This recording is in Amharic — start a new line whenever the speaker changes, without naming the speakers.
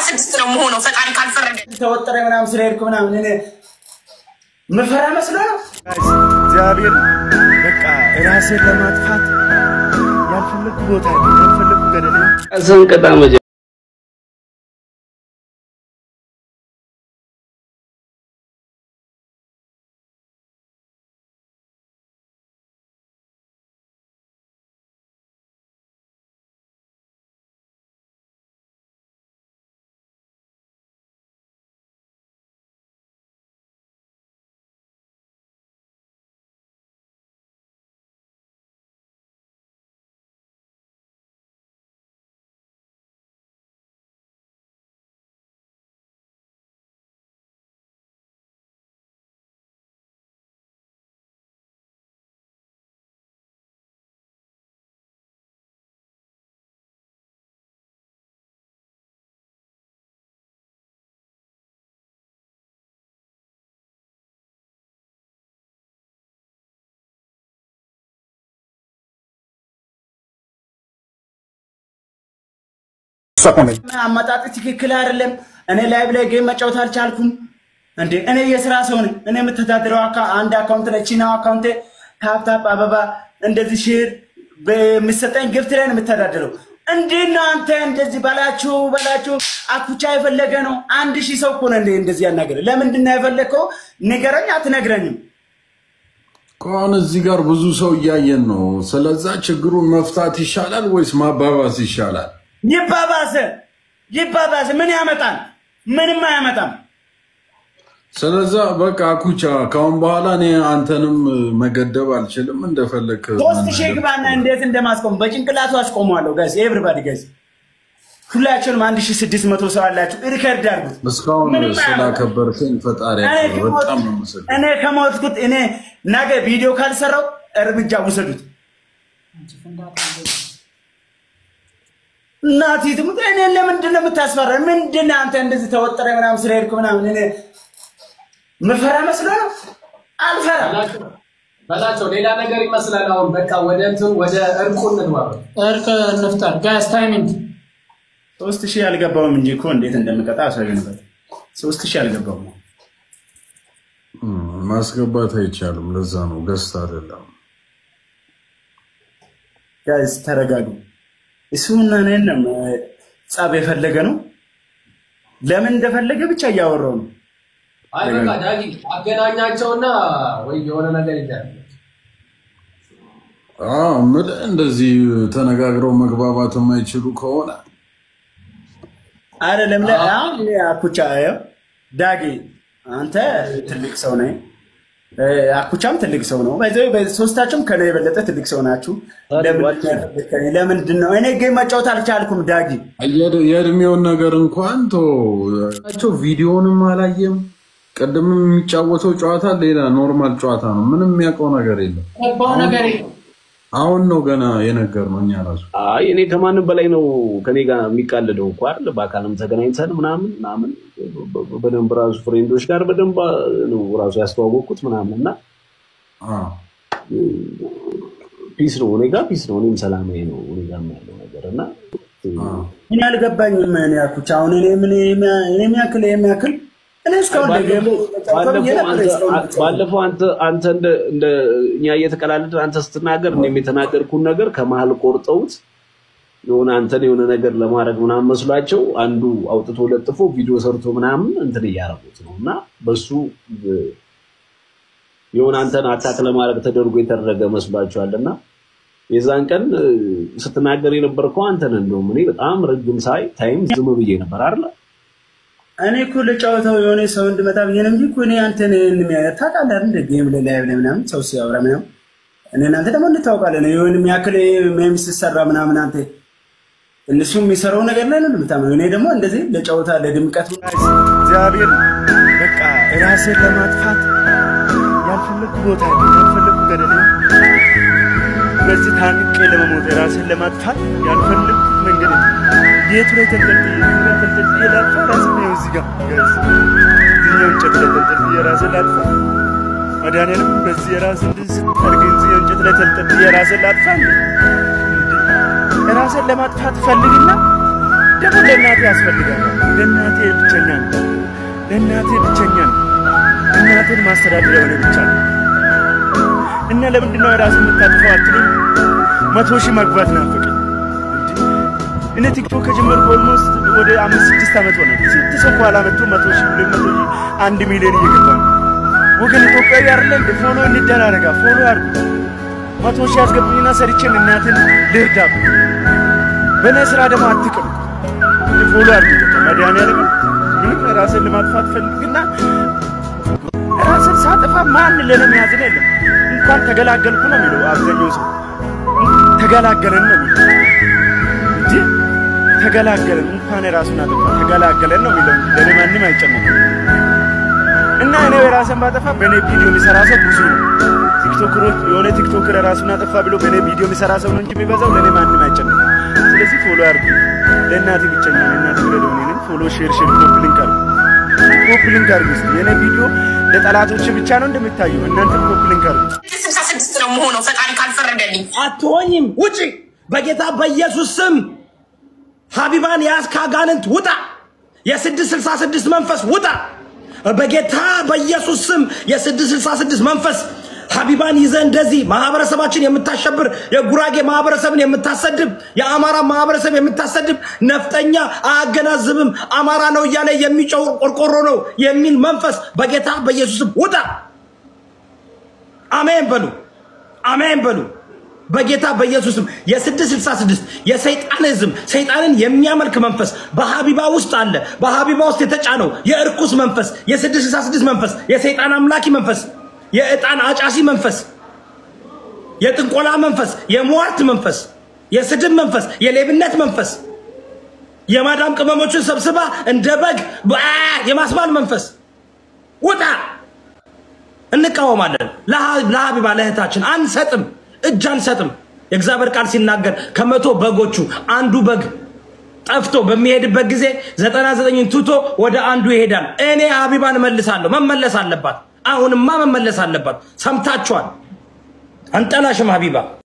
16 ነው መሆነው ፈጣሪ ካልፈረደ
ተወጥረ ምናምን ስለሄድኩ ምናምን እኔ መፈራ መስሎ ነው
እግዚአብሔር በቃ ራሴን ለማጥፋት ያልፈለኩ ቦታ ያልፈለኩ ገደል
አሰንቀጣ መጀ
አማጣጥ ትክክል አይደለም እኔ ላይቭ ላይ ጌም መጫወት አልቻልኩም እንዴ እኔ የሥራ ሰው ነኝ እኔ የምተዳደረው አንድ አካውንት ላይ ቺና አካውንት ታፕታፕ አበባ እንደዚህ ሼር በሚሰጠኝ ግፍት ላይ ነው የምተዳደረው እንዴና አንተ እንደዚህ ባላችሁ አኩቻ የፈለገ ነው 1000 ሰው እኮ ነው እንደዚህ ያናገረ ለምንድን ነው የፈለከው ንገረኝ አትነግረኝም
ቆን እዚህ ጋር ብዙ ሰው ያያየን ነው ስለዛ ችግሩን መፍታት ይሻላል ወይስ ማባባስ ይሻላል ይባባስ ምን ያመጣል ምንም አያመጣም ስለዛ በቃ አኩቻ ካሁን በኋላ እኔ አንተንም መገደብ አልችልም እንደፈለክ
ፖስት ሼግባና እንዴት እንደማስቆም በጭንቅላቱ አስቆመዋለሁ ጋይስ ኤቭሪባዲ ጋይስ ሁላችሁም 1600 ሰው አላችሁ ሪከርድ አድርጉት
እስካሁን ስላከበርከኝ ፈጣሪ በጣም ነው መሰለኝ
እኔ ከሞትኩት እኔ ነገ ቪዲዮ ካልሰራው እርምጃ ወሰዱት እናቲ ትሙት እኔ ለምንድን ነው የምታስፈራ ምንድን አንተ እንደዚህ ተወጥረ ምናምን ስለሄድኩ ምናምን እኔ መፈራ መስሎ ነው አልፈራ
በላቸው ሌላ ነገር ይመስላል አሁን በቃ ወደ እርቁ እንግባባ
እርቅ እንፍጠር ጋይስ ታይሚንግ
3000 ያልገባውም እንጂ እኮ እንዴት እንደምቀጣ አሳየንበት 3000 ያልገባውም
ማስገባት አይቻልም ለዛ ነው ገስት አይደለም
ጋይስ ተረጋጉ እሱና ነንም ጻብ የፈለገ ነው ለምን እንደፈለገ ብቻ ያወራው ነው
አይ በቃ ዳጊ አገናኛቸውና ወይ የሆነ ነገር ይላል
ምን እንደዚህ ተነጋግረው መግባባት የማይችሉ ከሆነ
አይደለም አኩቻ ዳጊ አንተ ትልቅ ሰው ነህ አኩቻም ትልቅ ሰው ነው በሶስታችሁም ከኔ የበለጠ ትልቅ ሰው ናችሁ ለምንድን ነው እኔ ጌም መጫወት አልቻልኩም ዳጊ
የእድሜውን ነገር እንኳን ተው ቪዲዮንም አላየም ቀደም የሚጫወተው ጨዋታ ሌላ ኖርማል ጨዋታ ነው ምንም የሚያውቀው ነገር የለም አሁን ነው ገና የነገርነው እኛ ራሱ
አይ እኔ ከማንም በላይ ነው ከኔ ጋር የሚቃለደው እንኳን አይደል በአካልም ተገናኝተን ምናምን በደንብ ራሱ ፍሬንዶች ጋር በደንብ ነው ራሱ ያስተዋወቁት ምናምንና ፒስ ነው እኔ ጋር ፒስ ነው እኔም ሰላማዊ ነው እኔ ጋር ያለው ነገርና
እኔ አልገባኝም ምን ያኩቻ አሁን እኔ የሚያክል እኔ እስካሁን
ባለፈው አንተ እንደ እኛ እየተቀላለድን አንተ ስትናገር እኔም የተናገርኩን ነገር ከመሃል ቆርጠውት የሆነ አንተን የሆነ ነገር ለማድረግ ምናምን መስሏቸው አንዱ አውጥቶ ለጥፎ ቪዲዮ ሰርቶ ምናምን እንትን ያያረጉት ነውና በሱ የሆነ አንተን አታክ ለማድረግ ተደርጎ የተደረገ መስሏቸዋልና የዛን ቀን ስትናገር የነበርከው አንተን እንደውም እኔ በጣም ረጅም ታይም ዝም ብዬ ነበር አይደል
እኔ እኮ ለጫወታው የሆነ ሰው እንድመጣ ብዬ ነው እንጂ እኮ እኔ አንተን ታውቃለህ እንደ ጌም ላይ ምናምን ሰው ሲያወራ ምናምን እኔ እናንተ ደግሞ እንታውቃለን የሆነ የሚያክል ሜምስ ሰራ ምናምን አንተ እነሱ የሚሰራው ነገር ላይ ነው የምታመው እኔ ደግሞ እንደዚህ ለጫወታ ለድምቀት
እግዚአብሔር በቃ ራሴን ለማጥፋት ያልፈለኩ ቦታ ያልፈለኩ ገደል በዚህ ታንቄ ለመሞት ራሴን ለማጥፋት ያልፈለኩ መንገድ የት ላይ ተንጠልጥዬ ላጥፋ ራሴን ነው እዚህ ጋር እዚህኛው እንጨት ላይ ተንጠልጥዬ ራሴን ላጥፋ መድኃኒዓለም በዚህ የራሴን ስታርግ እዚህኛው እንጨት ላይ ተንጠልጥዬ ራሴን ላጥፋ ራሴን ለማጥፋት ፈልግና ደግሞ ለእናቴ ያስፈልጋል። ለእናቴ ብቸኛ ነው። ለእናቴ ብቸኛ ነው። እናቴን ማስተዳደር የሆነ ብቻ ነው። እና ለምንድን ነው ራስን የምታጥፈው አትሉኝ? 100 ሺህ መግባት ናፈቀኝ። እኔ ቲክቶክ ከጀመርኩ ኦልሞስት ወደ 5-6 ዓመት ሆነ። ስንት ሰው ኋላ መጥቶ 100 ሺህ 200 ሺህ 1 ሚሊዮን እየገባ ነው። ወገን ኢትዮጵያዊ አይደለም እንደ ፎሎ እንደራረጋ ፎሎ አድርጉ። 100 ሺህ አስገቡኝና ሰርቼን እናቴን ልርዳ። በእኔ ስራ ደግሞ አትቅም። ፎሎ አድርጉ። መድኃኒዓለም ምንም ራስን ለማጥፋት ፈልግና ራስን ሳጠፋ ማን ለኔ ያዝን የለም። እንኳን ተገላገልኩ ነው የሚለው አብዛኛው ሰው። ተገላገለን ነው የሚለው እንጂ ተገላገለን እንኳን ራሱን አጠፋ ተገላገለን ነው የሚለው። ለኔ ማንንም አይጨነቅም። እና እኔ ራስን ባጠፋ በኔ ቪዲዮ የሚሰራ ሰው ብዙ ነው። ቲክቶከሮች የሆነ ቲክቶከር ራሱን አጠፋ ብሎ በኔ ቪዲዮ የሚሰራ ሰው ነው እንጂ የሚበዛው ለኔ ማንንም አይጨነቅም። ስለዚህ ፎሎ አድርጉ። ለእናቴ ብቸኛ ለእናቴ ወለዶኔን ፎሎ ሼር ኮፒ ሊንክ አድርጉ። የኔ ቪዲዮ ለጠላቶች ብቻ ነው እንደምታዩ። እናንተ ኮፒ ሊንክ አድርጉ።
66 ነው መሆኑ ፈጣሪ ካልፈረደልኝ
አትሆኝም። ውጪ በጌታ በኢየሱስ ስም ሀቢባን ያስካጋንንት ውጣ። የ666 መንፈስ ውጣ በጌታ በኢየሱስ ስም። የ666 መንፈስ ሀቢባን ይዘ እንደዚህ ማህበረሰባችን የምታሸብር የጉራጌ ማህበረሰብን የምታሰድብ የአማራ ማህበረሰብ የምታሰድብ ነፍጠኛ አያገናዝብም አማራ ነው እያለ የሚጮህ ቆርቆሮ ነው የሚል መንፈስ በጌታ በኢየሱስ ስም ውጣ። አሜን በሉ፣ አሜን በሉ። በጌታ በኢየሱስ ስም የ666 የሰይጣንዝም ሰይጣንን የሚያመልክ መንፈስ በሀቢባ ውስጥ አለ። በሀቢባ ውስጥ የተጫነው የእርኩስ መንፈስ የ666 መንፈስ የሰይጣን አምላኪ መንፈስ የእጣን አጫሲ መንፈስ የጥንቆላ መንፈስ የሟርት መንፈስ የስድብ መንፈስ የሌብነት መንፈስ የማዳም ቅመሞችን ሰብስባ እንደ በግ የማስባል መንፈስ ውጣ። እንቃወማለን። ለሀቢባ ለእህታችን አንሰጥም፣ እጅ አንሰጥም። የእግዚአብሔር ቃል ሲናገር ከ100 በጎቹ አንዱ በግ ጠፍቶ በሚሄድበት ጊዜ 99ን ትቶ ወደ አንዱ ይሄዳል። እኔ ሀቢባን መልሳለሁ። መመለስ አለባት። አሁንማ መመለስ አለባት። ሰምታችኋል። አንጠላሽም ሀቢባ